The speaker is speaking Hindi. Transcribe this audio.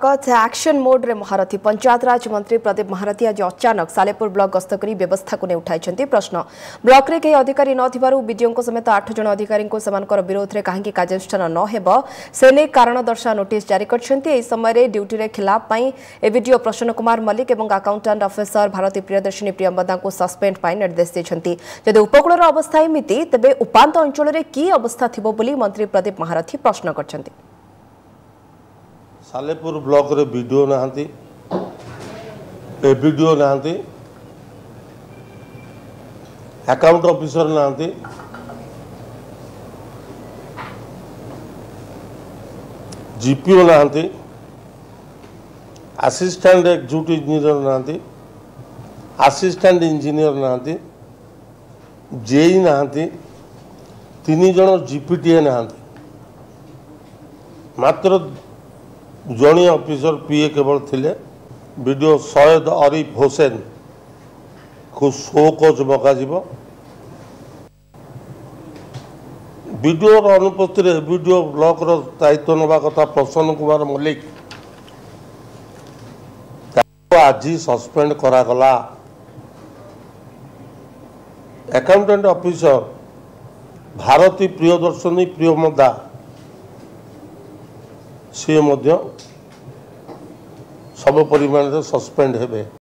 एक्शन मोड रे महारथी पंचायत राज मंत्री प्रदीप महारथी आज अचानक सालेपुर ब्लॉक गस्त कर व्यवस्था को नहीं उठाई प्रश्न ब्लॉक रे कई अधिकारी नडीओ समेत 8 जन अधिकारी विरोध में कहीं कार्यानुष्ठान न से कारण दर्शा नोटिस जारी कर समय ड्यूटी रे खिलाफ एवीडीओ प्रसन्न कुमार मल्लिक और अकाउंटेंट अफिसर भारती प्रियदर्शिनी प्रियंवदा को सस्पेंड निर्देश देते जदि उपकूल अवस्था एमती तेज उपात अंचल में कि अवस्था थी मंत्री प्रदीप महारथी प्रश्न कर सालेपुर ब्लॉक रे वीडियो नहांती एवीडीओ नहांती अकाउंट ऑफिसर नहांती जीपीओ नहांती असिस्टेंट एग्जीक्यूटिव इंजीनियर नहांती असिस्टेंट इंजीनियर नहांती जेई नहांती 3 जन जीपीटीए नहांती मात्र जड़े ऑफिसर पीए केवल थिले वीडियो सैयद आरिफ हुसैन को शो कोच मगा वीडियो अनुपस्थित वीडियो ब्लॉक दायित्व नवा कथा प्रसन्न कुमार मल्लिक आज सस्पेंड करागला अकाउंटेंट ऑफिसर भारती प्रियदर्शनी प्रियमदा सी सब परिमाण सस्पेंड हेबे।